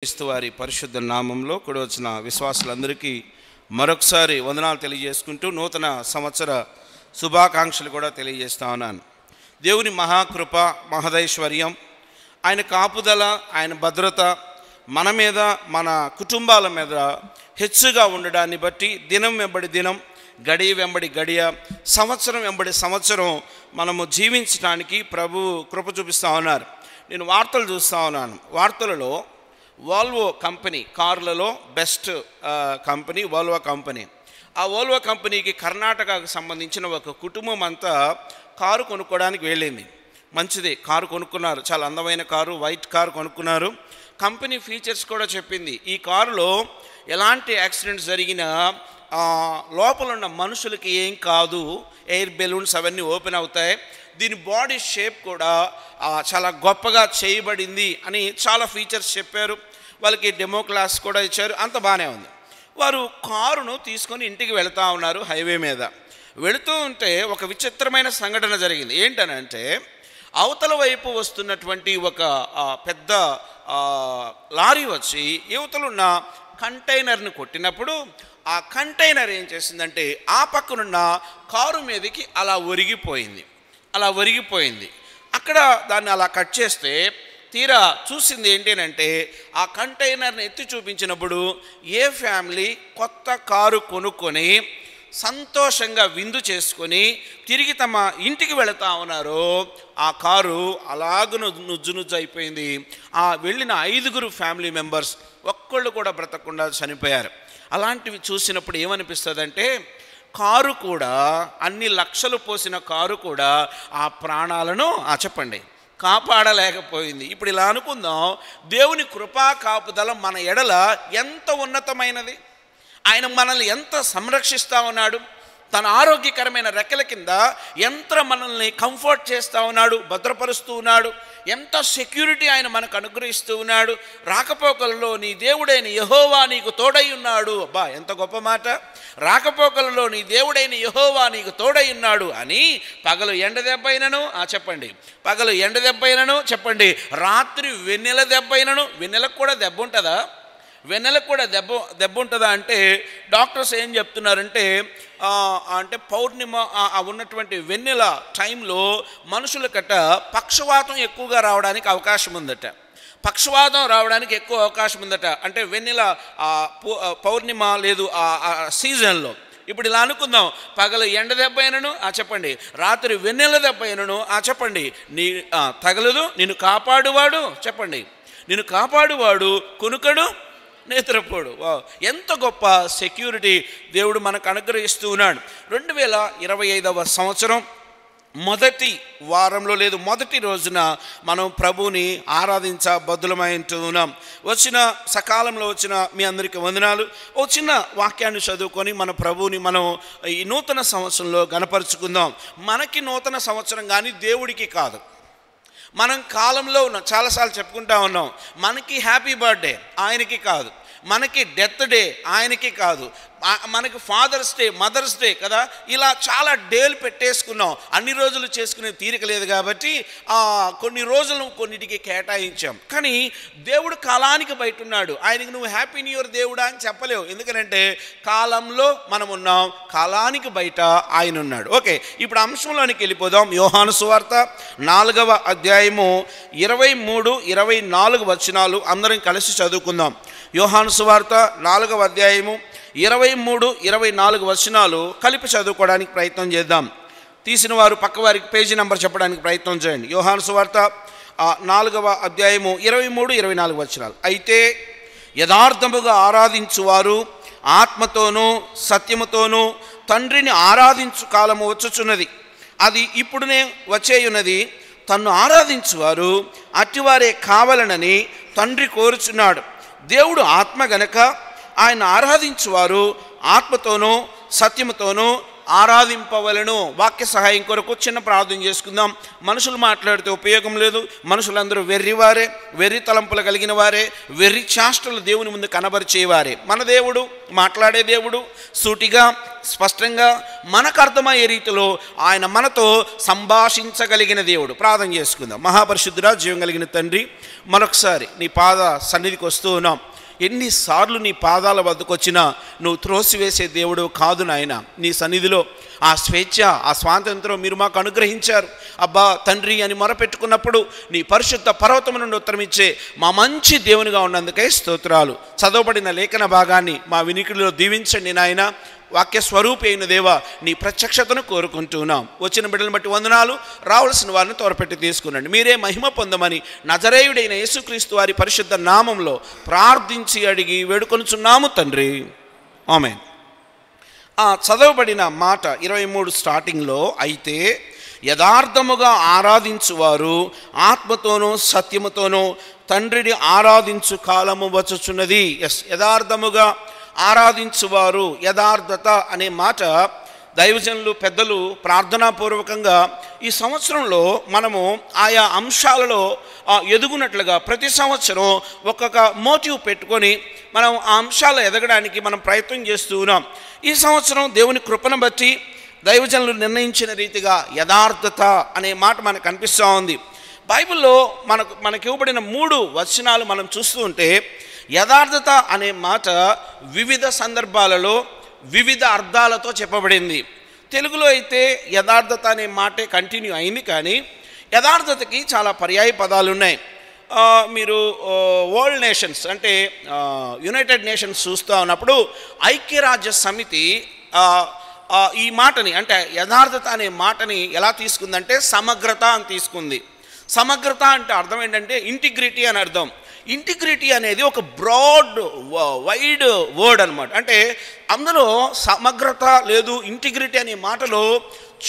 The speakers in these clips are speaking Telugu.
క్రీస్తు వారి పరిశుద్ధ నామంలో కూడా వచ్చిన విశ్వాసులందరికీ మరొకసారి వందనాలు తెలియజేసుకుంటూ నూతన సంవత్సర శుభాకాంక్షలు కూడా తెలియజేస్తా ఉన్నాను. దేవుని మహాకృప, మహదైశ్వర్యం, ఆయన కాపుదల, ఆయన భద్రత మన మీద, మన కుటుంబాల మీద హెచ్చుగా ఉండడాన్ని బట్టి దినం వెంబడి దినం, గడియ వెంబడి గడియ, సంవత్సరం వెంబడి సంవత్సరం మనము జీవించడానికి ప్రభు కృప చూపిస్తూ ఉన్నారు. నేను వార్తలు చూస్తూ ఉన్నాను. వార్తలలో వోల్వో కంపెనీ, కార్లలో బెస్ట్ కంపెనీ వోల్వో కంపెనీ. ఆ వోల్వో కంపెనీకి కర్ణాటకకు సంబంధించిన ఒక కుటుంబం అంతా కారు కొనుక్కోవడానికి వెళ్ళింది. మంచిది, కారు కొనుక్కున్నారు. చాలా అందమైన కారు, వైట్ కారు కొనుక్కున్నారు. కంపెనీ ఫీచర్స్ కూడా చెప్పింది. ఈ కారులో ఎలాంటి యాక్సిడెంట్స్ జరిగినా లోపల ఉన్న మనుషులకి ఏం కాదు, ఎయిర్ బెలూన్స్ అవన్నీ ఓపెన్ అవుతాయి, దీని బాడీ షేప్ కూడా చాలా గొప్పగా చేయబడింది అని చాలా ఫీచర్స్ చెప్పారు. వాళ్ళకి డెమో క్లాస్ కూడా ఇచ్చారు. అంత బాగానే ఉంది. వారు కారును తీసుకొని ఇంటికి వెళుతూ ఉన్నారు. హైవే మీద వెళుతూ ఉంటే ఒక విచిత్రమైన సంఘటన జరిగింది. ఏంటనంటే, అవతల వైపు వస్తున్నటువంటి ఒక పెద్ద లారీ వచ్చి యువతలున్న కంటైనర్ని కొట్టినప్పుడు ఆ కంటైనర్ ఏం చేసిందంటే ఆ పక్కనున్న కారు మీదకి అలా ఒరిగిపోయింది. అక్కడ దాన్ని అలా కట్ చేస్తే తీరా చూసింది ఏంటంటే, ఆ కంటైనర్ని ఎత్తి చూపించినప్పుడు ఏ ఫ్యామిలీ కొత్త కారు కొనుక్కొని సంతోషంగా విందు చేసుకొని తిరిగి తమ ఇంటికి వెళుతూ ఉన్నారో ఆ కారు అలాగ నుజ్జు అయిపోయింది. ఆ వెళ్ళిన 5 ఫ్యామిలీ మెంబర్స్ ఒక్కళ్ళు కూడా బ్రతకకుండా చనిపోయారు. అలాంటివి చూసినప్పుడు ఏమనిపిస్తుందంటే, కారు కూడా, అన్ని లక్షలు పోసిన కారు కూడా ఆ ప్రాణాలను చెప్పండి కాపాడలేకపోయింది. ఇప్పుడు ఇలా అనుకుందాం, దేవుని కృపా కాపుదల మన ఎడల ఎంత ఉన్నతమైనది. ఆయన మనల్ని ఎంత సంరక్షిస్తూ ఉన్నాడు. తన ఆరోగ్యకరమైన రెక్కల కింద ఎంత మనల్ని కంఫర్ట్ చేస్తూ ఉన్నాడు, భద్రపరుస్తూ ఉన్నాడు. ఎంత సెక్యూరిటీ ఆయన మనకు అనుగ్రహిస్తూ ఉన్నాడు. రాకపోకలలో నీ దేవుడైన యెహోవా నీకు తోడై ఉన్నాడు. అబ్బా, ఎంత గొప్ప మాట! రాకపోకలలో నీ దేవుడైన యెహోవా నీకు తోడై ఉన్నాడు అని. పగలు ఎండ దెబ్బైనను చెప్పండి, పగలు ఎండ దెబ్బైనను చెప్పండి, రాత్రి వెన్నెల దెబ్బైనను. వెన్నెలకు కూడా దెబ్బ ఉంటుందా? వెన్నెలకు కూడా దెబ్బ ఉంటుందా అంటే డాక్టర్స్ ఏం చెప్తున్నారంటే, అంటే పౌర్ణిమ ఉన్నటువంటి వెన్నెల టైంలో మనుషులకట పక్షవాతం ఎక్కువగా రావడానికి అవకాశం ఉందట. పక్షవాతం రావడానికి ఎక్కువ అవకాశం ఉందట. అంటే వెన్నెల పౌర్ణిమ లేదు ఆ సీజన్లో. ఇప్పుడు ఇలా అనుకుందాం, పగలు ఎండ దెబ్బ అయినను చెప్పండి, రాత్రి వెన్నెల దెబ్బ అయినను చెప్పండి, నీ తగలదు, నిన్ను కాపాడువాడు చెప్పండి, నిన్ను కాపాడువాడు కునుకడు నేత్రపోడు. ఎంత గొప్ప సెక్యూరిటీ దేవుడు మనకు అనుగ్రహిస్తూ ఉన్నాడు. 2025వ సంవత్సరం మొదటి వారంలో లేదు మొదటి రోజున మనం ప్రభువుని ఆరాధించబద్దులమై ఉన్నాం. సకాలంలో వచ్చిన మీ అందరికీ వందనాలు. ఓ చిన్న వాక్యాన్ని చదువుకొని మన ప్రభువుని మనం ఈ నూతన సంవత్సరంలో గణపరుచుకుందాం. మనకి నూతన సంవత్సరం కానీ దేవుడికి కాదు. మనం కాలంలో ఉన్నాం, చాలాసార్లు చెప్పుకుంటా ఉన్నాం. మనకి హ్యాపీ బర్త్డే, ఆయనకి కాదు. మనకి డెత్ డే, ఆయనకి కాదు. మనకి ఫాదర్స్ డే, మదర్స్ డే కదా, ఇలా చాలా డేలు పెట్టేసుకున్నాం. అన్ని రోజులు చేసుకునే తీరిక లేదు కాబట్టి కొన్ని రోజులు కొన్నిటికి కేటాయించాం. కానీ దేవుడు కాలానికి బయట ఉన్నాడు. ఆయనకి నువ్వు హ్యాపీ న్యూ ఇయర్ దేవుడా అని చెప్పలేవు. ఎందుకంటే కాలంలో మనం ఉన్నాం, కాలానికి బయట ఆయన ఉన్నాడు. ఓకే, ఇప్పుడు అంశంలోనికి వెళ్ళిపోదాం. యోహాను సువార్త 4వ అధ్యాయము 23, 24 వచనాలు అందరం కలిసి చదువుకుందాం. యోహాను సువార్త 4వ అధ్యాయము 23, 24 వచనాలు కలిపి చదువుకోవడానికి ప్రయత్నం చేద్దాం. తీసిన వారు పక్క వారికి పేజీ నెంబర్ చెప్పడానికి ప్రయత్నం చేయండి. యోహాను సువార్త 4వ అధ్యాయము 23, 24 వచనాలు. అయితే యథార్థముగా ఆరాధించువారు ఆత్మతోనూ సత్యముతోనూ తండ్రిని ఆరాధించు కాలము వచ్చుచున్నది, అది ఇప్పుడునే వచ్చేయున్నది. తన్ను ఆరాధించువారు అట్టివారే కావాలనని తండ్రి కోరుచున్నాడు. దేవుడు ఆత్మ గనక ఆయన ఆరాధించువారు ఆత్మతోనూ సత్యముతోనూ ఆరాధింపవలను. వాక్య సహాయం కొరకు చిన్న ప్రార్థన చేసుకుందాం. మనుషులు మాట్లాడితే ఉపయోగం లేదు. మనుషులందరూ వెర్రివారే, వెర్రి తలంపులు కలిగిన వారే, వెర్రి చేష్టలు దేవుని ముందు కనబరిచేవారే. మన దేవుడు మాట్లాడే దేవుడు, సూటిగా స్పష్టంగా మనకు అర్థమయ్యే రీతిలో ఆయన మనతో సంభాషించగలిగిన దేవుడు. ప్రార్థన చేసుకుందాం. మహాపరిశుద్ధుడా, జీవం కలిగిన తండ్రి, మరొకసారి నీ పాద సన్నిధికి వస్తూ ఉన్నాం. ఎన్నిసార్లు నీ పాదాల వద్దకు వచ్చినా నువ్వు త్రోసివేసే దేవుడు కాదు నాయన. నీ సన్నిధిలో ఆ స్వేచ్ఛ, ఆ స్వాతంత్రం మీరు మాకు అనుగ్రహించారు. అబ్బా తండ్రి అని మొరపెట్టుకున్నప్పుడు నీ పరిశుద్ధ పర్వతం నుండి ఉత్తరమిచ్చే మా మంచి దేవునిగా ఉన్నందుకే స్తోత్రాలు. చదవబడిన లేఖన భాగాన్ని మా వినికిడిలో దీవించండి నాయన. వాక్య స్వరూపి అయిన దేవా, నీ ప్రత్యక్షతను కోరుకుంటున్నాం. వచ్చిన బిడ్డలను బట్టి వందనాలు. రావాల్సిన వారిని త్వరపెట్టి తీసుకునండి. మీరే మహిమ పొందమని నజరేయుడైన యేసుక్రీస్తు వారి పరిశుద్ధ నామంలో ప్రార్థించి అడిగి వేడుకొనుచున్నాము తండ్రి, ఆమేన్. చదవబడిన మాట 23 స్టార్టింగ్లో, అయితే యథార్థముగా ఆరాధించువారు ఆత్మతోనూ సత్యముతోనూ తండ్రిని ఆరాధించు కాలము వచ్చుచున్నది. యథార్థముగా ఆరాధించువారు, యథార్థత అనే మాట దైవజనులు పెద్దలు ప్రార్థనాపూర్వకంగా ఈ సంవత్సరంలో మనము ఆయా అంశాలలో ఎదుగునట్లుగా ప్రతి సంవత్సరం ఒక్కొక్క మోటివ్ పెట్టుకొని మనం ఆ అంశాలు ఎదగడానికి మనం ప్రయత్నం చేస్తూ ఉన్నాం. ఈ సంవత్సరం దేవుని కృపను బట్టి దైవజనులు నిర్ణయించిన రీతిగా యథార్థత అనే మాట మనకు కనిపిస్తూ ఉంది. బైబిల్లో మనకి ఇవ్వబడిన 3 వచనాలు మనం చూస్తూ ఉంటే యథార్థత అనే మాట వివిధ సందర్భాలలో వివిధ అర్థాలతో చెప్పబడింది. తెలుగులో అయితే యథార్థత అనే మాటే కంటిన్యూ అయింది, కానీ యథార్థతకి చాలా పర్యాయ పదాలు ఉన్నాయి. మీరు వరల్డ్ నేషన్స్ అంటే యునైటెడ్ నేషన్స్ చూస్తూ ఉన్నప్పుడు ఐక్యరాజ్య సమితి ఈ మాటని, అంటే యథార్థత అనే మాటని ఎలా తీసుకుందంటే సమగ్రత అని తీసుకుంది. సమగ్రత అంటే అర్థం ఏంటంటే ఇంటిగ్రిటీ అని అర్థం. ఇంటిగ్రిటీ అనేది ఒక బ్రాడ్ వైడ్ వర్డ్ అనమాట. అంటే అందులో సమగ్రత లేదు, ఇంటిగ్రిటీ అనే మాటలో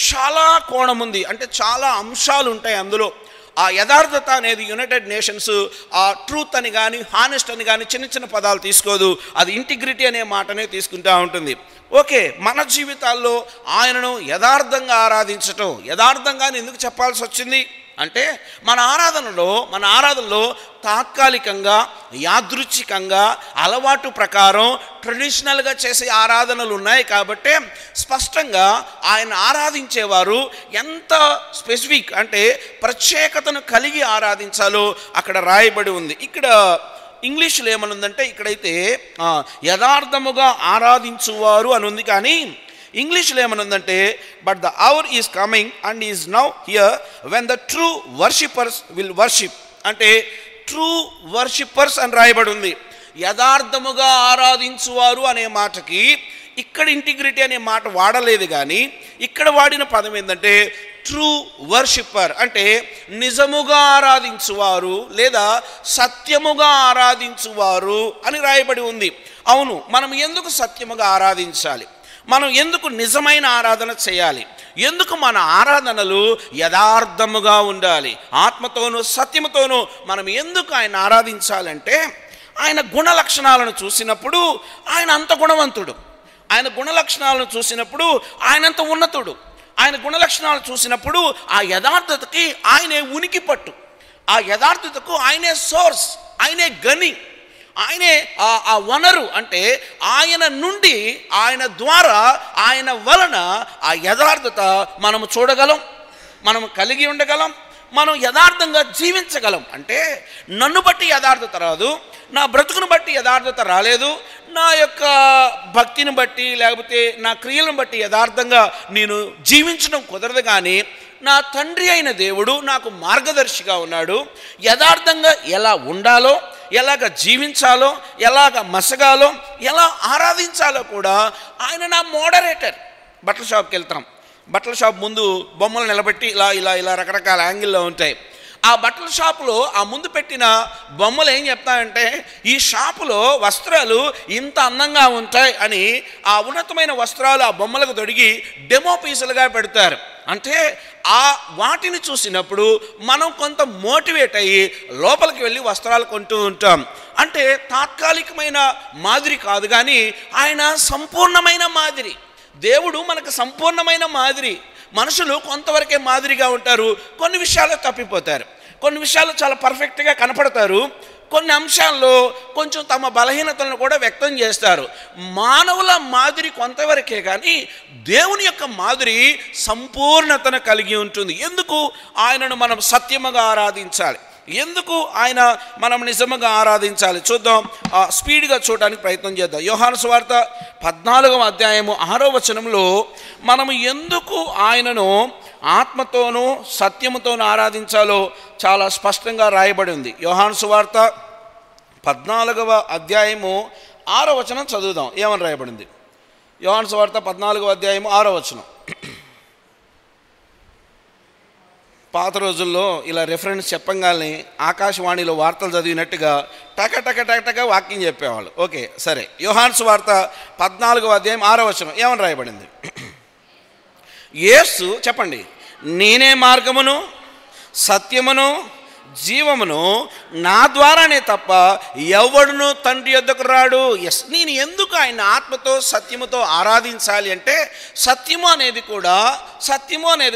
చాలా కోణం ఉంది, అంటే చాలా అంశాలు ఉంటాయి అందులో. ఆ యథార్థత అనేది యునైటెడ్ నేషన్స్ ఆ ట్రూత్ అని కానీ హానెస్ట్ అని కానీ చిన్న చిన్న పదాలు తీసుకోదు, అది ఇంటిగ్రిటీ అనే మాటనే తీసుకుంటూ ఉంటుంది. ఓకే, మన జీవితాల్లో ఆయనను యథార్థంగా ఆరాధించటం, యథార్థంగా ఎందుకు చెప్పాల్సి వచ్చింది అంటే మన ఆరాధనలో తాత్కాలికంగా, యాదృచ్ఛికంగా, అలవాటు ప్రకారం ట్రెడిషనల్గా చేసే ఆరాధనలు ఉన్నాయి. కాబట్టి స్పష్టంగా ఆయన ఆరాధించేవారు ఎంత స్పెసిఫిక్ అంటే ప్రత్యేకతను కలిగి ఆరాధించాలో అక్కడ రాయబడి ఉంది. ఇక్కడ ఇంగ్లీష్లో ఏమనుందంటే, ఇక్కడైతే యథార్థముగా ఆరాధించువారు అని ఉంది, కానీ ఇంగ్లీష్లో ఏమనుందంటే but the hour is coming and is now here when the true worshippers will worship. అంటే ట్రూ వర్షిపర్స్ అని రాయబడి ఉంది. యథార్థముగా ఆరాధించువారు అనే మాటకి ఇక్కడ ఇంటిగ్రిటీ అనే మాట వాడలేదు, కానీ ఇక్కడ వాడిన పదం ఏంటంటే ట్రూ వర్షిపర్, అంటే నిజముగా ఆరాధించువారు లేదా సత్యముగా ఆరాధించువారు అని రాయబడి ఉంది. అవును, మనం ఎందుకు సత్యముగా ఆరాధించాలి? మనం ఎందుకు నిజమైన ఆరాధన చేయాలి? ఎందుకు మన ఆరాధనలు యథార్థముగా ఉండాలి? ఆత్మతోనూ సత్యముతోనూ మనం ఎందుకు ఆయన ఆరాధించాలంటే, ఆయన గుణ లక్షణాలను చూసినప్పుడు ఆయన అంత గుణవంతుడు, ఆయన గుణ లక్షణాలను చూసినప్పుడు ఆయనంత ఉన్నతుడు, ఆయన గుణ లక్షణాలు చూసినప్పుడు ఆ యథార్థతకి ఆయనే ఉనికి పట్టు, ఆ యథార్థతకు ఆయనే సోర్స్, ఆయనే గని, ఆయనే ఆ వనరు. అంటే ఆయన నుండి, ఆయన ద్వారా, ఆయన వలన ఆ యథార్థత మనము చూడగలం, మనం కలిగి ఉండగలం, మనం యథార్థంగా జీవించగలం. అంటే నన్ను బట్టి యథార్థత రాదు, నా బ్రతుకును బట్టి యథార్థత రాలేదు, నా యొక్క భక్తిని బట్టి లేకపోతే నా క్రియలను బట్టి యథార్థంగా నేను జీవించడం కుదరదు. కానీ నా తండ్రి అయిన దేవుడు నాకు మార్గదర్శిగా ఉన్నాడు. యథార్థంగా ఎలా ఉండాలో, ఎలాగ జీవించాలో, ఎలాగ మసగాలో, ఎలా ఆరాధించాలో కూడా ఆయన నా మోడరేటర్. బట్టల షాప్కి వెళ్తాం, బట్టల షాప్ ముందు బొమ్మలు నిలబెట్టి ఇలా ఇలా ఇలా రకరకాల యాంగిల్లో ఉంటాయి. ఆ బట్టల షాపులో ఆ ముందు పెట్టిన బొమ్మలు ఏం చెప్తాయంటే, ఈ షాపులో వస్త్రాలు ఇంత అందంగా ఉంటాయి అని ఆ ఉన్నతమైన వస్త్రాలు ఆ బొమ్మలకు తొడిగి డెమో పీసులుగా పెడతారు. అంటే ఆ వాటిని చూసినప్పుడు మనం కొంత మోటివేట్ అయ్యి లోపలికి వెళ్ళి వస్త్రాలు కొంటూ ఉంటాం. అంటే తాత్కాలికమైన మాదిరి కాదు, కానీ ఆయన సంపూర్ణమైన మాదిరి, దేవుడు మనకు సంపూర్ణమైన మాదిరి. మనుషులు కొంతవరకే మాదిరిగా ఉంటారు, కొన్ని విషయాల్లో తప్పిపోతారు, కొన్ని విషయాలు చాలా పర్ఫెక్ట్గా కనపడతారు, కొన్ని అంశాల్లో కొంచెం తమ బలహీనతలను కూడా వ్యక్తం చేస్తారు. మానవుల మాదిరి కొంతవరకే, కానీ దేవుని యొక్క మాదిరి సంపూర్ణతను కలిగి ఉంటుంది. ఎందుకు ఆయనను మనం సత్యముగా ఆరాధించాలి, ఎందుకు ఆయన మనం నిజముగా ఆరాధించాలి చూద్దాం. స్పీడ్గా చూడడానికి ప్రయత్నం చేద్దాం. యోహాను సువార్త 14వ అధ్యాయము 6వ వచనంలో మనము ఎందుకు ఆయనను ఆత్మతోనూ సత్యముతోనూ ఆరాధించాలో చాలా స్పష్టంగా రాయబడి ఉంది. యోహాను సువార్త 14వ అధ్యాయము 6వ వచనం చదువుదాం. ఏమని రాయబడింది? యోహాను సువార్త 14వ అధ్యాయము 6వ వచనం. పాత రోజుల్లో ఇలా రెఫరెన్స్ చెప్పంగానే ఆకాశవాణిలో వార్తలు చదివినట్టుగా టక టక టక టక వాక్యం చెప్పేవాళ్ళు. ఓకే, సరే. యోహాను సువార్త 14వ అధ్యాయం 6వ వచనం ఏమని రాయబడింది? యేసు చెప్పండి, నేనే మార్గమును సత్యమును జీవమును, నా ద్వారానే తప్ప ఎవడును తండ్రి యొద్దకు రాడు. నేను ఎందుకు ఆయన ఆత్మతో సత్యముతో ఆరాధించాలి అంటే సత్యము అనేది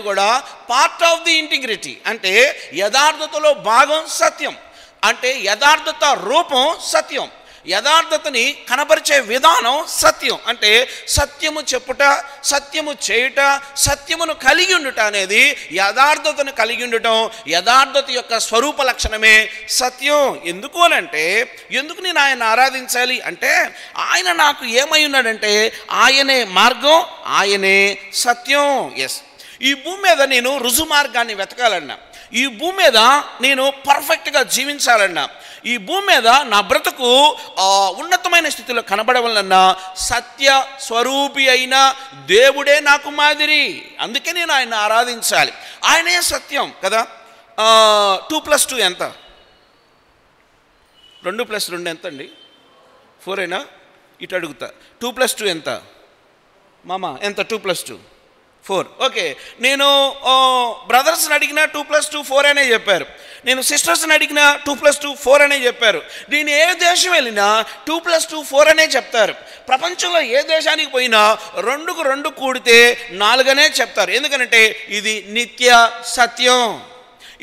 కూడా పార్ట్ ఆఫ్ ది ఇంటిగ్రిటీ. అంటే యథార్థతలో భాగం సత్యం, అంటే యథార్థత రూపం సత్యం, యథార్థతని కనబరిచే విధానం సత్యం. అంటే సత్యము చెప్పుట, సత్యము చేయుట, సత్యమును కలిగి ఉండుట అనేది యథార్థతను కలిగి ఉండటం, యథార్థత యొక్క స్వరూప లక్షణమే సత్యం. ఎందుకు అనంటే, ఎందుకు నేను ఆయన ఆరాధించాలి అంటే ఆయన నాకు ఏమై ఉన్నాడంటే ఆయనే మార్గం, ఆయనే సత్యం. ఎస్, ఈ భూమి మీద నేను రుజు మార్గాన్ని వెతకాలన్నా, ఈ భూమి మీద నేను పర్ఫెక్ట్గా జీవించాలన్నా, ఈ భూమి మీద నా బ్రతుకు ఉన్నతమైన స్థితిలో కనబడవలన్నా సత్య స్వరూపి అయిన దేవుడే నాకు మాదిరి. అందుకే నేను ఆయన ఆరాధించాలి. ఆయనే సత్యం కదా. 2+2 ఎంత? 2+2 ఎంత అండి? 4 అయినా? ఇటు అడుగుతా. 2+2 ఎంత మామ? ఎంత? 2+2 4. ఓకే, నేను బ్రదర్స్ని అడిగినా 2+2 4 అనే చెప్పారు, నేను సిస్టర్స్ని అడిగినా 2+2 4 అనే చెప్పారు. నేను ఏ దేశం వెళ్ళినా 2+2 4 అనే చెప్తారు. ప్రపంచంలో ఏ దేశానికి పోయినా 2కు 2 కూడితే 4 అనే చెప్తారు. ఎందుకంటే ఇది నిత్య సత్యం,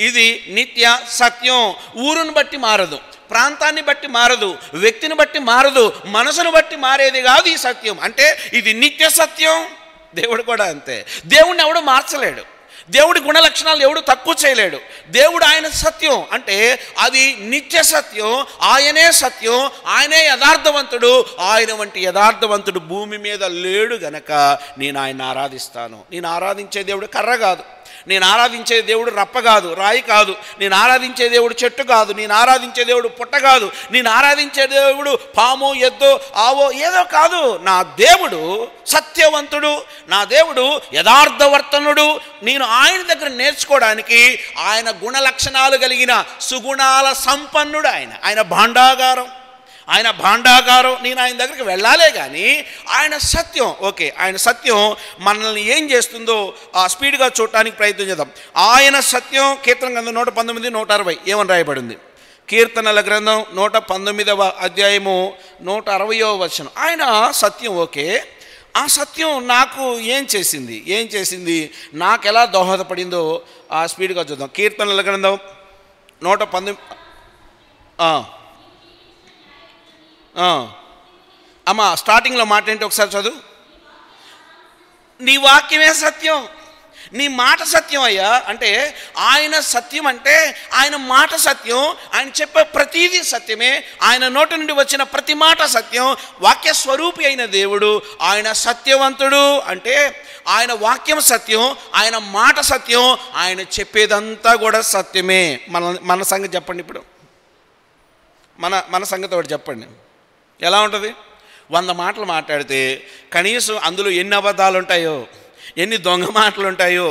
ఇది నిత్య సత్యం. ఊరుని బట్టి మారదు, ప్రాంతాన్ని బట్టి మారదు, వ్యక్తిని బట్టి మారదు, మనసును బట్టి మారేది కాదు ఈ సత్యం. అంటే ఇది నిత్య సత్యం. దేవుడు కూడా అంతే. దేవుడిని ఎవడు మార్చలేడు, దేవుడి గుణ లక్షణాలు ఎవడు తక్కువ చేయలేడు. దేవుడు ఆయన సత్యం, అంటే అది నిత్య సత్యం, ఆయనే సత్యం, ఆయనే యథార్థవంతుడు. ఆయన వంటి యథార్థవంతుడు భూమి మీద లేడు గనక నేను ఆయన ఆరాధిస్తాను. నేను ఆరాధించే దేవుడు కర్ర కాదు, నేను ఆరాధించే దేవుడు రప్ప కాదు, రాయి కాదు, నేను ఆరాధించే దేవుడు చెట్టు కాదు, నేను ఆరాధించే దేవుడు పుట్ట కాదు, నేను ఆరాధించే దేవుడు పాము ఎద్దో ఆవో ఏదో కాదు. నా దేవుడు సత్యవంతుడు, నా దేవుడు యథార్థవర్తనుడు. నేను ఆయన దగ్గర నేర్చుకోవడానికి ఆయన గుణ లక్షణాలు కలిగిన సుగుణాల సంపన్నుడు ఆయన భాండాగారం, ఆయన భాండాగారం. నేను ఆయన దగ్గరికి వెళ్ళాలే కానీ ఆయన సత్యం. ఓకే, ఆయన సత్యం మనల్ని ఏం చేస్తుందో స్పీడ్గా చూడటానికి ప్రయత్నం చేద్దాం. ఆయన సత్యం కీర్తన గ్రంథం 119, 160 ఏమని రాయబడింది? కీర్తనల గ్రంథం 119వ అధ్యాయము 160వ వచనం. ఆయన సత్యం. ఓకే, ఆ సత్యం నాకు ఏం చేసింది, నాకు ఎలా దోహదపడిందో స్పీడ్గా చూద్దాం. కీర్తనల గ్రంథం 119. అమ్మా స్టార్టింగ్లో మాట ఏంటి ఒకసారి చదువు. నీ వాక్యమే సత్యం, నీ మాట సత్యం అయ్యా. అంటే ఆయన సత్యం, అంటే ఆయన మాట సత్యం, ఆయన చెప్పే ప్రతీదీ సత్యమే, ఆయన నోటి నుండి వచ్చిన ప్రతి మాట సత్యం. వాక్య స్వరూపి అయిన దేవుడు ఆయన సత్యవంతుడు. అంటే ఆయన వాక్యం సత్యం, ఆయన మాట సత్యం, ఆయన చెప్పేదంతా కూడా సత్యమే. మన సంగతి చెప్పండి. ఇప్పుడు మన సంగతి ఒకటి చెప్పండి, ఎలా ఉంటుంది? 100 మాటలు మాట్లాడితే కనీసం అందులో ఎన్ని అబద్ధాలు ఉంటాయో, ఎన్ని దొంగ మాటలు ఉంటాయో,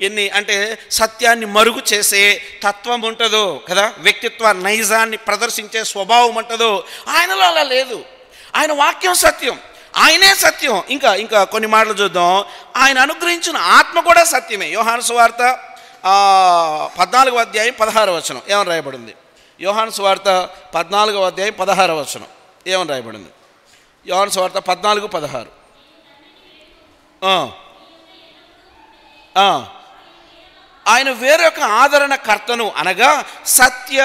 ఎన్ని అంటే సత్యాన్ని మరుగు చేసే తత్వం ఉంటుందో కదా, వ్యక్తిత్వ నైజాన్ని ప్రదర్శించే స్వభావం ఉంటుందో. ఆయనలో అలా లేదు. ఆయన వాక్యం సత్యం, ఆయనే సత్యం. ఇంకా కొన్ని మాటలు చూద్దాం. ఆయన అనుగ్రహించిన ఆత్మ కూడా సత్యమే. యోహాను సువార్త 14వ అధ్యాయం 16వ వచనం ఏమని రాయబడింది? యోహాను సువార్త 14వ అధ్యాయం 16వ వచనం ఏమని రాయబడింది? యోహాను సువార్త 14:16. ఆ, ఆ. ఆయన వేరొక ఆదరణకర్తను అనగా సత్య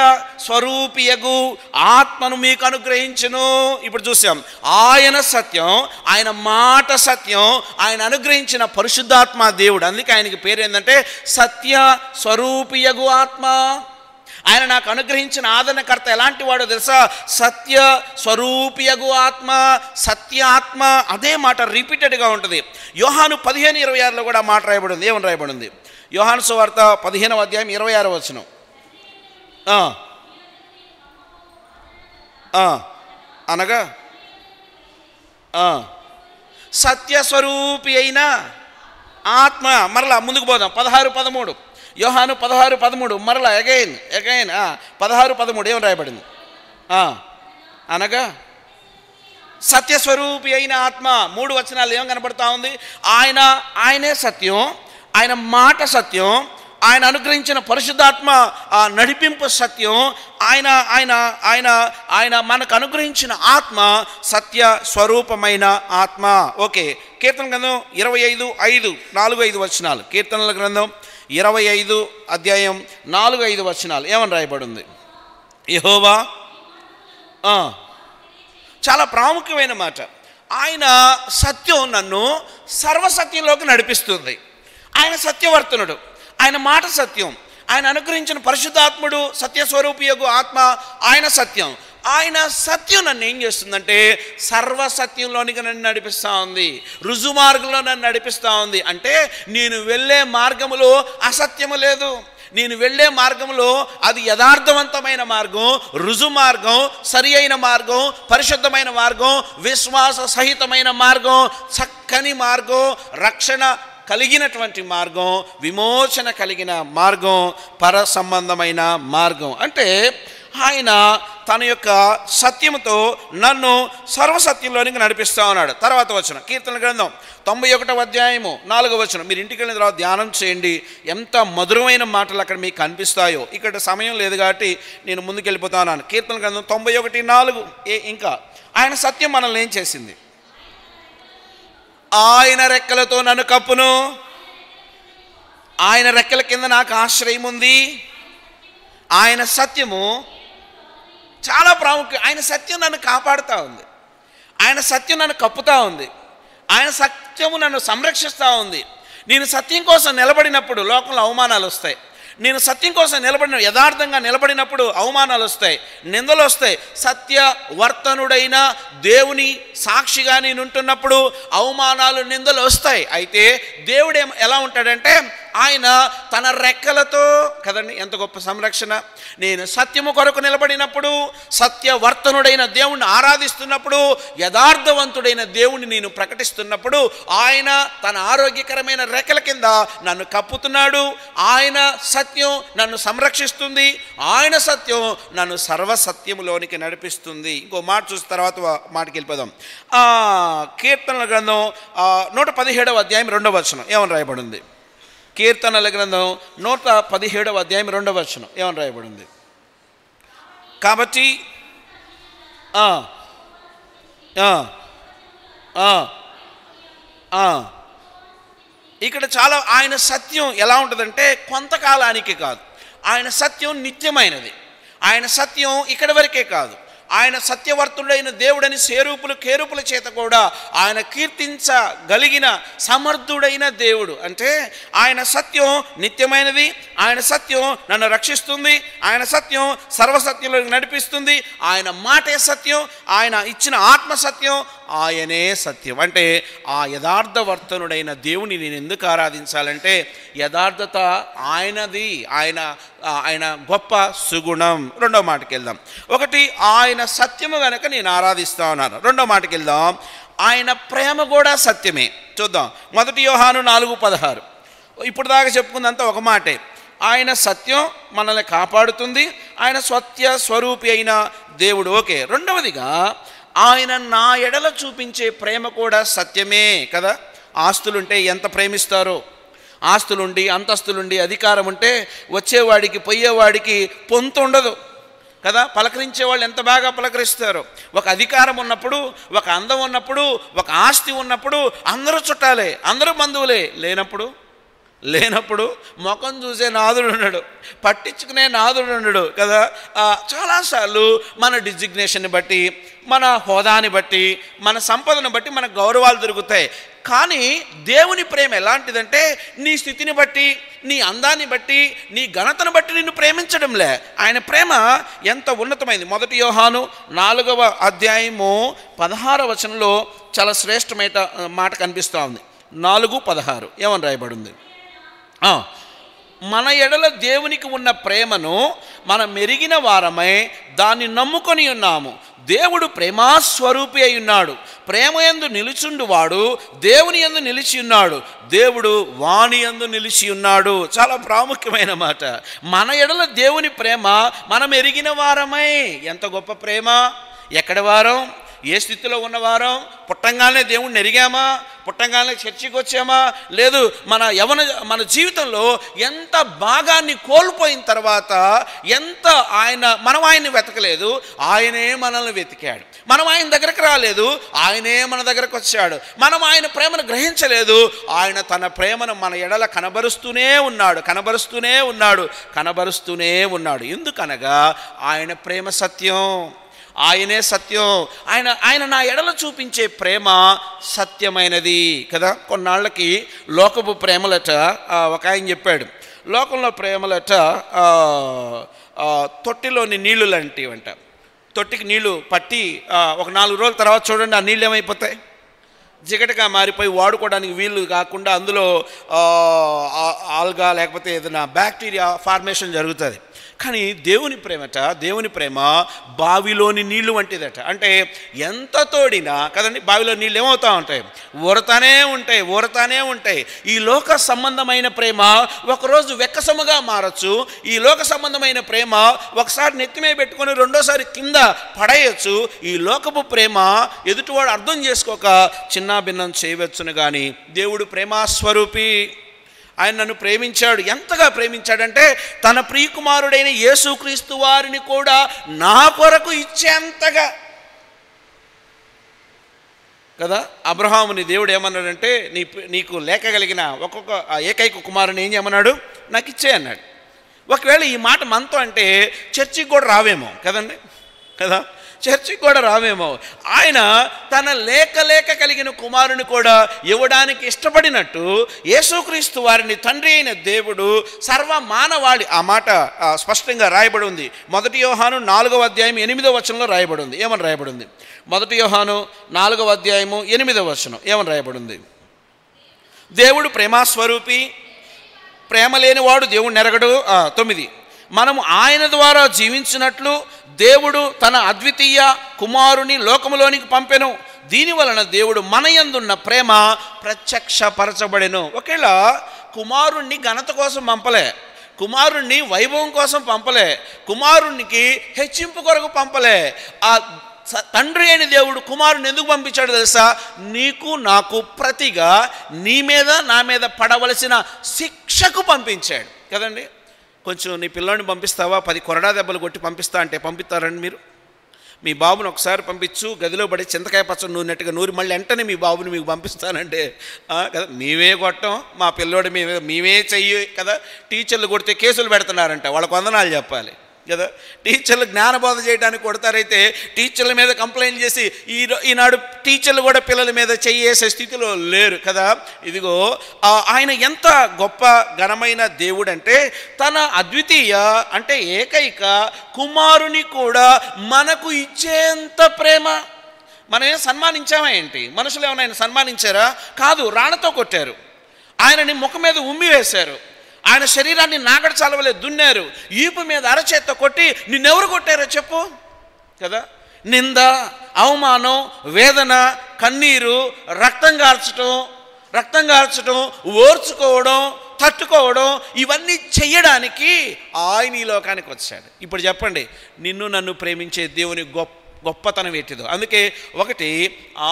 స్వరూపియగు ఆత్మను మీకు అనుగ్రహించును. ఇప్పుడు చూసాం, ఆయన సత్యం, ఆయన మాట సత్యం, ఆయన అనుగ్రహించిన పరిశుద్ధాత్మ దేవుడు. అందుకే ఆయనకి పేరు ఏంటంటే సత్య స్వరూపియగు ఆత్మ. ఆయన నాకు అనుగ్రహించిన ఆదరణకర్త ఎలాంటి వాడో తెలుసా? సత్య స్వరూపియగు ఆత్మ, సత్య ఆత్మ. అదే మాట రిపీటెడ్గా ఉంటుంది. యోహాను 15:26లో కూడా మాట రాయబడింది. ఏమని రాయబడింది? యోహాను సువార్త 15వ అధ్యాయం 26వ వచనం. అనగా సత్యస్వరూపి అయిన ఆత్మ. మరలా ముందుకు పోదాం. 16:13 యోహాను 16:13 మరలా అగైన్ 16:13 ఏమని రాయబడింది? అనగా సత్యస్వరూపి అయిన ఆత్మ. 3 వచనాలు ఏం కనబడతా ఉంది? ఆయనే సత్యం, ఆయన మాట సత్యం, ఆయన అనుగ్రహించిన పరిశుద్ధాత్మ నడిపింపు సత్యం, ఆయన ఆయన ఆయన ఆయన మనకు అనుగ్రహించిన ఆత్మ సత్య స్వరూపమైన ఆత్మ. ఓకే, కీర్తన గ్రంథం 25:5 4-5 వచనాలు. కీర్తనల గ్రంథం 25 అధ్యాయం 4-5 వచనాలు ఏమని రాయబడింది? యెహోవా, చాలా ప్రాముఖ్యమైన మాట. ఆయన సత్యం నన్ను సర్వసత్యంలోకి నడిపిస్తుంది. ఆయన సత్యవర్తనుడు, ఆయన మాట సత్యం, ఆయన అనుగ్రహించిన పరిశుద్ధాత్ముడు సత్యస్వరూపియగు ఆత్మ, ఆయన సత్యం. ఆయన సత్యం నన్ను ఏం చేస్తుందంటే సర్వసత్యంలోనికి నన్ను నడిపిస్తూ ఉంది, రుజు మార్గంలో నన్ను నడిపిస్తూ ఉంది. అంటే నేను వెళ్ళే మార్గములో అసత్యము లేదు, నేను వెళ్ళే మార్గంలో అది యథార్థవంతమైన మార్గం, రుజు మార్గం, సరి అయిన మార్గం, పరిశుద్ధమైన మార్గం, విశ్వాస సహితమైన మార్గం, చక్కని మార్గం, రక్షణ కలిగినటువంటి మార్గం, విమోచన కలిగిన మార్గం, పర సంబంధమైన మార్గం. అంటే ఆయన తన యొక్క సత్యముతో నన్ను సర్వసత్యంలోనికి నడిపిస్తూ ఉన్నాడు. తర్వాత వచనం, కీర్తన గ్రంథం 91వ అధ్యాయము 4వ వచనం. మీరు ఇంటికి వెళ్ళిన తర్వాత ధ్యానం చేయండి, ఎంత మధురమైన మాటలు అక్కడ మీకు కనిపిస్తాయో. ఇక్కడ సమయం లేదు కాబట్టి నేను ముందుకెళ్ళిపోతున్నాను. కీర్తన గ్రంథం 91:4. ఇంకా ఆయన సత్యం మనల్ని ఏం చేసింది? ఆయన రెక్కలతో నన్ను కప్పును, ఆయన రెక్కల కింద నాకు ఆశ్రయం ఉంది. ఆయన సత్యము చాలా ప్రాముఖ్యం. ఆయన సత్యం నన్ను కాపాడుతూ ఉంది, ఆయన సత్యం నన్ను కప్పుతూ ఉంది, ఆయన సత్యము నన్ను సంరక్షిస్తూ ఉంది. నేను సత్యం కోసం నిలబడినప్పుడు లోకంలో అవమానాలు వస్తాయి. నేను సత్యం కోసం నిలబడిన యథార్థంగా నిలబడినప్పుడు అవమానాలు వస్తాయి, నిందలు వస్తాయి. సత్యవర్తనుడైన దేవుని సాక్షిగా నేను ఉంటున్నప్పుడు అవమానాలు, నిందలు వస్తాయి. అయితే దేవుడు ఎలా ఉంటాడంటే ఆయన తన రెక్కలతో, కదండి ఎంత గొప్ప సంరక్షణ. నేను సత్యము కొరకు నిలబడినప్పుడు, సత్యవర్తనుడైన దేవుణ్ణి ఆరాధిస్తున్నప్పుడు, యథార్థవంతుడైన దేవుణ్ణి నేను ప్రకటిస్తున్నప్పుడు ఆయన తన ఆరోగ్యకరమైన రెక్కల కింద నన్ను కప్పుతున్నాడు. ఆయన సత్యం నన్ను సంరక్షిస్తుంది, ఆయన సత్యం నన్ను సర్వసత్యములోనికి నడిపిస్తుంది. ఇంకో మాట చూసిన తర్వాత మాటకి వెళ్ళిపోదాం. కీర్తనల గ్రంథం 117వ అధ్యాయం 2వ వచనం ఏమని రాయబడింది? కీర్తనల గ్రంథం 117వ అధ్యాయం 2వ వచనం ఏమని రాయబడింది? కాబట్టి ఇక్కడ చాలా ఆయన సత్యం ఎలా ఉంటుందంటే కొంతకాలానికి కాదు, ఆయన సత్యం నిత్యమైనది. ఆయన సత్యం ఇక్కడి వరకే కాదు, ఆయన సత్యవర్తుడైన దేవుడని సేరూపులు కేరూపుల చేత కూడా ఆయన కీర్తించగలిగిన సమర్థుడైన దేవుడు. అంటే ఆయన సత్యం నిత్యమైనది, ఆయన సత్యం నన్ను రక్షిస్తుంది, ఆయన సత్యం సర్వసత్యంలో నడిపిస్తుంది, ఆయన మాటే సత్యం, ఆయన ఇచ్చిన ఆత్మ సత్యం, ఆయనే సత్యం. అంటే ఆ యథార్థవర్తనుడైన దేవుని నేను ఎందుకు ఆరాధించాలంటే యథార్థత ఆయనది, ఆయన గొప్ప సుగుణం. రెండో మాటకి వెళ్దాం. ఒకటి, ఆయన సత్యము కనుక నేను ఆరాధిస్తా ఉన్నాను. రెండో మాటకి వెళ్దాం, ఆయన ప్రేమ కూడా సత్యమే. చూద్దాం. 1 యోహాను 4:16. ఇప్పుడు దాకా చెప్పుకుందంతా ఒక మాటే. ఆయన సత్యం మనల్ని కాపాడుతుంది, ఆయన సత్య స్వరూపి అయిన దేవుడు. ఓకే. రెండవదిగా ఆయన నా ఎడల చూపించే ప్రేమ కూడా సత్యమే కదా. ఆస్తులుంటే ఎంత ప్రేమిస్తారో, ఆస్తులుండి అంతస్తులుండి అధికారం ఉంటే వచ్చేవాడికి పోయేవాడికి పొంతు ఉండదు కదా, పలకరించే వాళ్ళు ఎంత బాగా పలకరిస్తారు. ఒక అధికారం ఉన్నప్పుడు, ఒక అందం ఉన్నప్పుడు, ఒక ఆస్తి ఉన్నప్పుడు అందరూ చుట్టాలే, అందరూ బంధువులే. లేనప్పుడు ముఖం చూసే నాదుడు ఉన్నాడు, పట్టించుకునే నాదుడు ఉన్నాడు కదా. చాలాసార్లు మన డిజిగ్నేషన్ని బట్టి, మన హోదాని బట్టి, మన సంపదను బట్టి మన గౌరవాలు దొరుకుతాయి. కానీ దేవుని ప్రేమ ఎలాంటిదంటే నీ స్థితిని బట్టి, నీ అందాన్ని బట్టి, నీ ఘనతను బట్టి నిన్ను ప్రేమించడంలే. ఆయన ప్రేమ ఎంత ఉన్నతమైంది. 1 యోహాను 4వ అధ్యాయము 16వ వచనంలో చాలా శ్రేష్టమైన మాట కనిపిస్తూ ఉంది. 4:16 ఏమని రాయబడింది? మన ఎడల దేవునికి ఉన్న ప్రేమను మనం మెరిగిన వారమై దాన్ని నమ్ముకొని ఉన్నాము. దేవుడు ప్రేమాస్వరూపి అయి ఉన్నాడు. ప్రేమ యందు నిలుచుండు వాడు దేవుని యందు నిలిచి ఉన్నాడు, దేవుడు వాని యందు నిలిచి ఉన్నాడు. చాలా ప్రాముఖ్యమైన మాట. మన ఎడల దేవుని ప్రేమ మనం ఎరిగిన వారమై. ఎంత గొప్ప ప్రేమ! ఎక్కడి వారం, ఏ స్థితిలో ఉన్నవారం? పుట్టంగానే దేవుణ్ణి ఎరిగామా? పుట్టంగానే చర్చికి వచ్చామా? లేదు. మన జీవితంలో ఎంత భాగాన్ని కోల్పోయిన తర్వాత మనం ఆయన్ని వెతకలేదు, ఆయనే మనల్ని వెతికాడు. మనం ఆయన దగ్గరకు రాలేదు, ఆయనే మన దగ్గరకు వచ్చాడు. మనం ఆయన ప్రేమను గ్రహించలేదు, ఆయన తన ప్రేమను మన ఎడల కనబరుస్తూనే ఉన్నాడు. ఎందుకనగా ఆయన ప్రేమ సత్యం, ఆయనే సత్యం. ఆయన నా ఎడల చూపించే ప్రేమ సత్యమైనది కదా. కొన్నాళ్ళకి లోకపు ప్రేమలట ఒక ఆయన చెప్పాడు. లోకంలో ప్రేమలట తొట్టిలోని నీళ్లు లాంటివంట. తొట్టికి నీళ్లు పట్టి ఒక 4 రోజుల తర్వాత చూడండి, ఆ నీళ్ళు ఏమైపోతాయి? జిగటగా మారిపోయి వాడుకోవడానికి వీలు కాకుండా అందులో ఆల్గా లేకపోతే ఏదైనా బ్యాక్టీరియా ఫార్మేషన్ జరుగుతుంది. కానీ దేవుని ప్రేమ బావిలోని నీళ్లు వంటిదట. అంటే ఎంత తోడినా కదండి, బావిలో నీళ్ళు ఏమవుతూ ఉంటాయి? ఊరతానే ఉంటాయి. ఈ లోక సంబంధమైన ప్రేమ ఒకరోజు వెక్కసముగా మారచ్చు. ఈ లోక సంబంధమైన ప్రేమ ఒకసారి నెత్తిమే పెట్టుకొని రెండోసారి కింద పడేయచ్చు. ఈ లోకపు ప్రేమ ఎదుటివాడు అర్థం చేసుకోక చిన్నాభిన్నం చేయవచ్చును. కానీ దేవుడు ప్రేమాస్వరూపి. ఆయన నన్ను ప్రేమించాడు. ఎంతగా ప్రేమించాడంటే తన ప్రియకుమారుడైన యేసుక్రీస్తు వారిని కూడా నా కొరకు ఇచ్చేంతగా కదా. అబ్రహాముని దేవుడు ఏమన్నాడంటే, నీకు లేకగలిగిన ఒక్కొక్క ఏకైక కుమారుని ఏం చేయమన్నాడు? నాకు ఇచ్చే అన్నాడు. ఒకవేళ ఈ మాట మనతో అంటే చర్చికి కూడా రావేమో కదండి, కదా, చర్చికి కూడా రావేమో. ఆయన తన లేక కలిగిన కుమారుని కూడా ఇవ్వడానికి ఇష్టపడినట్టు యేసుక్రీస్తు వారిని తండ్రి అయిన దేవుడు సర్వమానవాళి, ఆ మాట స్పష్టంగా రాయబడి ఉంది. 1 యోహాను 4వ అధ్యాయం 8వ వచనంలో రాయబడి ఉంది. ఏమని రాయబడి ఉంది? 1 యోహాను 4వ అధ్యాయము 8వ వచనం ఏమని రాయబడి ఉంది? దేవుడు ప్రేమాస్వరూపి, ప్రేమ లేనివాడు దేవుడు నెరగడు. 9 మనము ఆయన ద్వారా జీవించినట్లు దేవుడు తన అద్వితీయ కుమారుని లోకములోనికి పంపెను. దీనివలన దేవుడు మన యందున్న ప్రేమ ప్రత్యక్షపరచబడెను. ఒకేలా కుమారుణ్ణి ఘనత కోసం పంపలే, కుమారుణ్ణి వైభవం కోసం పంపలే, కుమారునికి హెచ్చింపు కొరకు పంపలే. ఆ తండ్రి అయిన దేవుడు కుమారుని ఎందుకు పంపించాడు తెలుసా? నీకు నాకు ప్రతిగా నీ మీద నా మీద పడవలసిన శిక్షకు పంపించాడు కదండి. కొంచెం నీ పిల్లోని పంపిస్తావా, 10 కొరడా దెబ్బలు కొట్టి పంపిస్తా అంటే పంపిస్తారండి మీరు? మీ బాబుని ఒకసారి పంపించు, గదిలో పడి చింతకాయ పచ్చడి నూనెట్టుగా నూరి మళ్ళీ వెంటనే మీ బాబుని మీకు పంపిస్తానంటే కదా, మేమే కొట్టం, మా పిల్లోడి మేమే చెయ్యి కదా. టీచర్లు కొడితే కేసులు పెడుతున్నారంట, వాళ్ళకు వందనాలు చెప్పాలి కదా. టీచర్లు జ్ఞానబోధ చేయడానికి కొడతారైతే టీచర్ల మీద కంప్లైంట్ చేసి ఈనాడు టీచర్లు కూడా పిల్లల మీద చెయ్యేసే స్థితిలో లేరు కదా. ఇదిగో ఆయన ఎంత గొప్ప ఘనమైన దేవుడు అంటే తన అద్వితీయ అంటే ఏకైక కుమారుని కూడా మనకు ఇచ్చేంత ప్రేమ. మనం ఏం సన్మానించామా ఏంటి? మనుషులు ఏమైనా ఆయన సన్మానించారా? కాదు, రాణతో కొట్టారు, ఆయనని ముఖం మీద ఉమ్మి వేశారు, ఆయన శరీరాన్ని నాగడి చలవలే దున్నారు, ఈపు మీద అరచేత్తో కొట్టి నిన్నెవరు కొట్టారో చెప్పు కదా. నింద, అవమానం, వేదన, కన్నీరు, రక్తం కార్చటం, ఓర్చుకోవడం, తట్టుకోవడం, ఇవన్నీ చెయ్యడానికి ఆయన ఈ లోకానికి వచ్చాడు. ఇప్పుడు చెప్పండి, నిన్ను నన్ను ప్రేమించే దేవుని గొప్పతనం ఏంటిదో. అందుకే ఒకటి,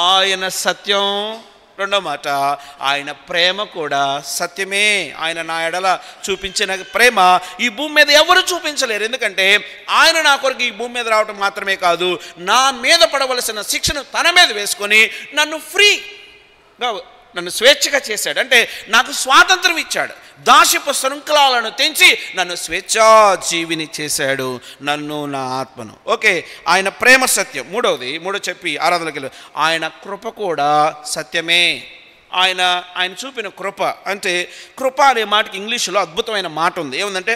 ఆయన సత్యం రెండో మాట, ఆయన ప్రేమ కూడా సత్యమే. ఆయన నా ఎడల చూపించిన ప్రేమ ఈ భూమి మీద ఎవరు చూపించలేరు. ఎందుకంటే ఆయన నా కొరకు ఈ భూమి మీద రావటం మాత్రమే కాదు, నా మీద పడవలసిన శిక్షను తన మీద వేసుకొని నన్ను ఫ్రీగా, నన్ను స్వేచ్ఛగా చేశాడు. అంటే నాకు స్వాతంత్రం ఇచ్చాడు. దాస్యపు శృంఖలాలను తెంచి నన్ను స్వేచ్ఛా జీవిని చేశాడు, నన్ను, నా ఆత్మను. ఓకే, ఆయన ప్రేమ సత్యం. మూడో చెప్పి ఆరాధనకి వెళ్ళి, ఆయన కృప కూడా సత్యమే. ఆయన చూపిన కృప, అంటే కృప అనే మాటకి ఇంగ్లీష్లో అద్భుతమైన మాట ఉంది. ఏముందంటే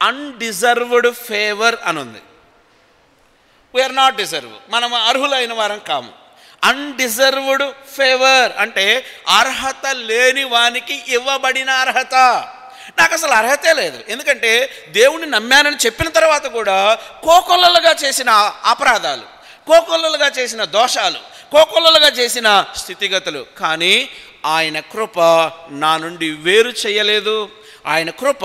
అన్డిజర్వ్డ్ ఫేవర్ అని ఉంది. వీఆర్ నాట్ డిజర్వ్, మనం అర్హులైన వారం కాము. అన్డిజర్వ్డ్ ఫేవర్ అంటే అర్హత లేని వానికి ఇవ్వబడిన అర్హత. నాకు అసలు అర్హతే లేదు. ఎందుకంటే దేవుణ్ణి నమ్మానని చెప్పిన తర్వాత కూడా కోకొల్లలుగా చేసిన అపరాధాలు, కోకొల్లలుగా చేసిన దోషాలు, కోకొల్లలుగా చేసిన స్థితిగతులు. కానీ ఆయన కృప నా నుండి వేరు చేయలేదు. ఆయన కృప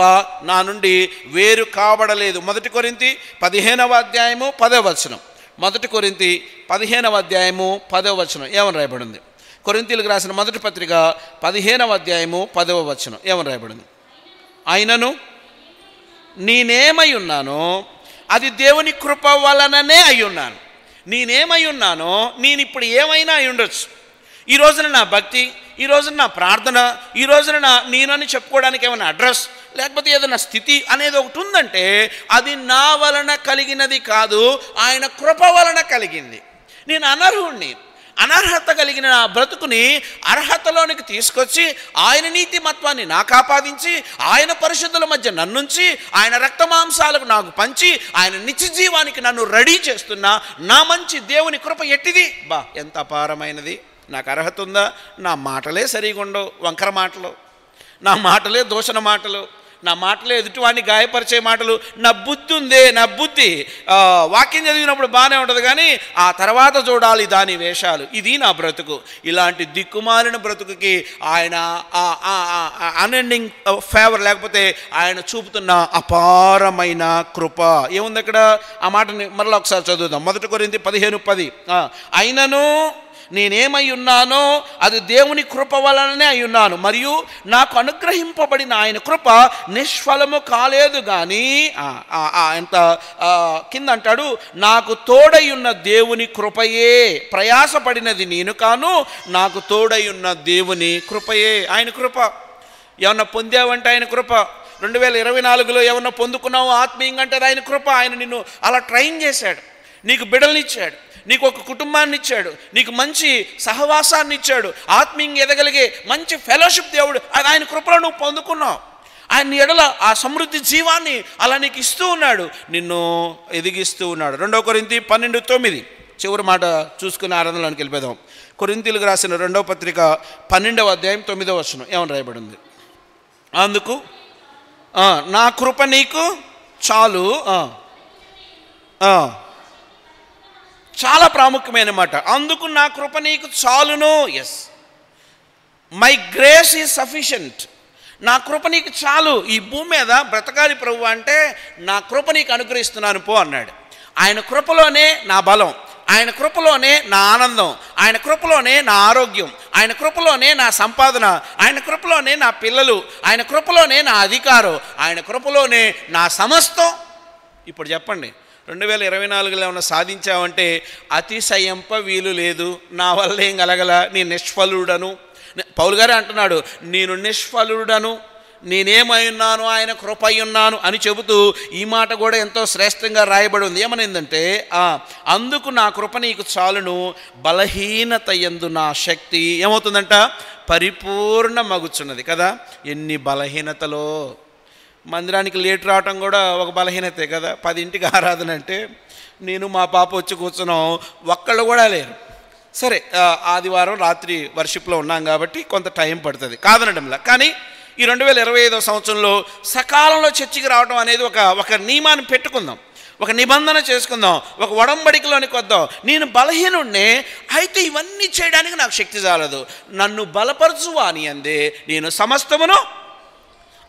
నా నుండి వేరు కాబడలేదు. 1 కొరింథీ 15వ అధ్యాయము 10వ వచనం. 1 కొరింథీ 15వ అధ్యాయము 10వ వచనం ఏమని రాయబడింది? కొరింథీలకు రాసిన మొదటి పత్రిక 15వ అధ్యాయము 10వ వచనం ఏమని రాయబడింది? ఆయనను నేనేమై ఉన్నానో అది దేవుని కృప వలననే అయి ఉన్నాను. నేనేమై ఉన్నానో నేను ఇప్పుడు ఏమైనా అయి ఉండొచ్చు. ఈ రోజున నా భక్తి, ఈ రోజున నా ప్రార్థన, ఈ రోజున నేనని చెప్పుకోవడానికి ఏమైనా అడ్రస్ లేకపోతే ఏదైనా స్థితి అనేది ఒకటి ఉందంటే అది నా వలన కలిగినది కాదు, ఆయన కృప వలన కలిగింది. నేను అనర్హుణ్ణి, అనర్హత కలిగిన నా బ్రతుకుని అర్హతలోనికి తీసుకొచ్చి ఆయన నీతిమత్వాన్ని నాకు ఆపాదించి ఆయన పరిశుద్ధుల మధ్య నన్నుంచి ఆయన రక్తమాంసాలకు నాకు పంచి ఆయన నిత్య జీవానికి నన్ను రెడీ చేస్తున్న నా మంచి దేవుని కృప ఎట్టిది! ఎంత అపారమైనది! నాకు అర్హత ఉందా? నా మాటలే సరిగా ఉండవు, వంకర మాటలు, నా మాటలే దూషణ మాటలు, నా మాటలే ఎదుటివాడిని గాయపరిచే మాటలు. నా బుద్ధి ఉందే, నా బుద్ధి వాక్యం చదివినప్పుడు బాగానే ఉంటుంది, కానీ ఆ తర్వాత చూడాలి దాని వేషాలు. ఇది నా బ్రతుకు. ఇలాంటి దిక్కుమాలిన బ్రతుకుకి ఆయన అన్ఎండింగ్ ఫేవర్, లేకపోతే ఆయన చూపుతున్న అపారమైన కృప ఏముంది అక్కడ? ఆ మాటని మరలా ఒకసారి చదువుదాం. 1 కొరింథీ 15:10. అయినను నేనేమై ఉన్నానో అది దేవుని కృప వలననే అయి ఉన్నాను, మరియు నాకు అనుగ్రహింపబడిన ఆయన కృప నిష్ఫలము కాలేదు. కానీ ఎంత కింద అంటాడు, నాకు తోడై ఉన్న దేవుని కృపయే, ప్రయాసపడినది నేను కాను, నాకు తోడై ఉన్న దేవుని కృపయే. ఆయన కృప ఏమన్నా పొందావంటే ఆయన కృప. 2024లో ఏమన్నా పొందుకున్నావు ఆత్మీయంగా అంటే ఆయన కృప. ఆయన నిన్ను అలా ట్రైన్ చేశాడు, నీకు బిడ్డలనిచ్చాడు, నీకు ఒక కుటుంబాన్ని ఇచ్చాడు, నీకు మంచి సహవాసాన్ని ఇచ్చాడు, ఆత్మీయంగా ఎదగలిగే మంచి ఫెలోషిప్ దేవుడు. అది ఆయన కృపలో నువ్వు పొందుకున్నావు. ఆయన ఎడల ఆ సమృద్ధి జీవాన్ని అలా నీకు ఇస్తూ ఉన్నాడు, నిన్ను ఎదిగిస్తూ ఉన్నాడు. 2 కొరింథీ 12:9 చివరి మాట చూసుకుని ఆరాధనలోనికి వెళ్ళిపోదాం. కొరింథీలకు రాసిన 2వ పత్రిక 12వ అధ్యాయం 9వ వచనం ఏమని రాయబడింది? అందుకు నా కృప నీకు చాలు. చాలా ప్రాముఖ్యమైన మాట. అందుకు నా కృప నీకు చాలును. Yes, my grace is sufficient. నా కృప నీకు చాలు. ఈ భూమి మీద బ్రతకాలి ప్రభు అంటే నా కృప నీకు అనుగ్రహిస్తున్నాను పో అన్నాడు. ఆయన కృపలోనే నా బలం, ఆయన కృపలోనే నా ఆనందం, ఆయన కృపలోనే నా ఆరోగ్యం, ఆయన కృపలోనే నా సంపాదన, ఆయన కృపలోనే నా పిల్లలు, ఆయన కృపలోనే నా అధికారం, ఆయన కృపలోనే నా సమస్తం. ఇప్పుడు చెప్పండి, 2024లో ఏమన్నా సాధించావంటే అతిశయంప వీలు లేదు. నా వల్ల ఏం కలగల, నేను నిష్ఫలుడను. పౌలు గారే అంటున్నాడు, నేను నిష్ఫలుడను, నేనేమై ఉన్నాను ఆయన కృప అయి ఉన్నాను అని చెబుతూ ఈ మాట కూడా ఎంతో శ్రేష్టంగా రాయబడి ఉంది. ఏమనిందంటే అందుకు నా కృప నీకు చాలును, బలహీనత యందు నా శక్తి ఏమవుతుందంట? పరిపూర్ణమగుచున్నది. కదా, ఎన్ని బలహీనతలో! మందిరానికి లేట్ రావటం కూడా ఒక బలహీనతే కదా. 10ంటికి ఆరాధన అంటే నేను మా పాప వచ్చి కూర్చున్నాం, ఒక్కళ్ళు కూడా లేరు. సరే, ఆదివారం రాత్రి వర్షిప్లో ఉన్నాం కాబట్టి కొంత టైం పడుతుంది, కాదనడంలా. కానీ ఈ 2025వ సంవత్సరంలో సకాలంలో చర్చికి రావడం అనేది ఒక నియమాన్ని పెట్టుకుందాం, ఒక నిబంధన చేసుకుందాం, ఒక ఒడంబడికలోనికి వద్దాం. నేను బలహీనుణ్ణే, అయితే ఇవన్నీ చేయడానికి నాకు శక్తి చాలదు, నన్ను బలపరచువా అని అందే నేను సమస్తమును.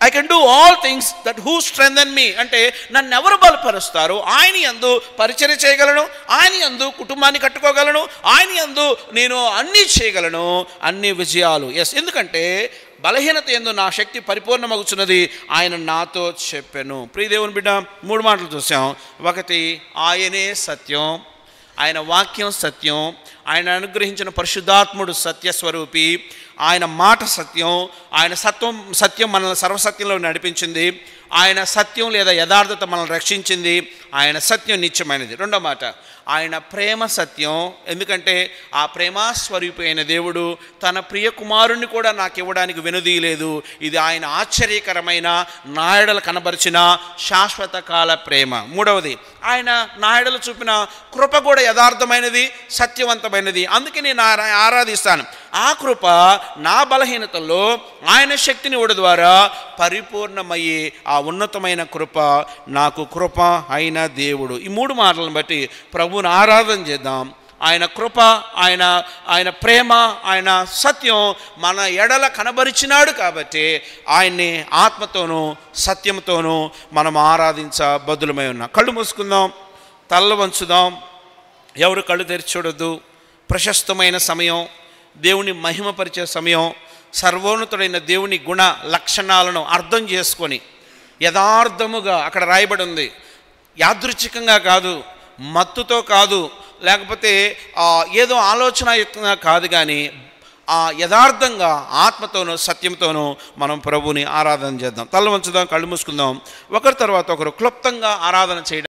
I can do all things that who strengthen me అంటే నన్ను ఎవరు బలపరుస్తారు? ఆయన యందు పరిచర్య చేయగలను, ఆయన యందు కుటుంబాన్ని కట్టుకోగలను, ఆయన యందు నేను అన్నీ చేయగలను, అన్ని విజయాలు. ఎస్, ఎందుకంటే బలహీనత యందు నా శక్తి పరిపూర్ణమగుచున్నది ఆయన నాతో చెప్పాను. ప్రియ దేవుని బిడ్డ, 3 మాటలు చూసాం. ఒకటి, ఆయనే సత్యం, ఆయన వాక్యం సత్యం, ఆయన అనుగ్రహించిన పరిశుద్ధాత్ముడు సత్యస్వరూపి, ఆయన మాట సత్యం, ఆయన సత్యం మనల్ని సర్వసత్యంలో నడిపించింది, ఆయన సత్యం లేదా యథార్థత మనల్ని రక్షించింది, ఆయన సత్యం నిత్యమైనది. రెండో మాట, ఆయన ప్రేమ సత్యం, ఎందుకంటే ఆ ప్రేమాస్వరూపి అయిన దేవుడు తన ప్రియ కుమారుణ్ణి కూడా నాకు ఇవ్వడానికి వెనుదీయలేదు. ఇది ఆయన ఆశ్చర్యకరమైన నాయడలు కనబరిచిన శాశ్వత కాల ప్రేమ. మూడవది, ఆయన నాయడలు చూపిన కృప కూడా యథార్థమైనది, సత్యవంతమైనది. అందుకే నేను ఆరాధిస్తాను. ఆ కృప నా బలహీనతల్లో ఆయన శక్తిని ఇవ్వడం ద్వారా పరిపూర్ణమయ్యే ఆ ఉన్నతమైన కృప నాకు కృప అయిన దేవుడు. ఈ 3 మాటలను బట్టి ప్రభువుని ఆరాధన చేద్దాం. ఆయన కృప, ఆయన ప్రేమ, ఆయన సత్యం మన ఎడల కనబరిచినాడు కాబట్టి ఆయన్ని ఆత్మతోనూ సత్యంతోనూ మనం ఆరాధించబద్దులమై ఉన్నాం. కళ్ళు మూసుకుందాం, తల్ల వంచుదాం, ఎవరు కళ్ళు తెరిచి చూడొద్దు. ప్రశస్తమైన సమయం, దేవుని మహిమపరిచే సమయం, సర్వోన్నతుడైన దేవుని గుణ లక్షణాలను అర్థం చేసుకొని యథార్థముగా అక్కడ రాయబడి ఉంది. యాదృచ్ఛికంగా కాదు, మత్తుతో కాదు, లేకపోతే ఏదో ఆలోచనయుక్తంగా కాదు, కానీ యథార్థంగా ఆత్మతోనూ సత్యంతోనూ మనం ప్రభువుని ఆరాధన చేద్దాం. తల వంచుదాం, కళ్ళు మూసుకుందాం. ఒకరి తర్వాత ఒకరు క్లుప్తంగా ఆరాధన చేయడం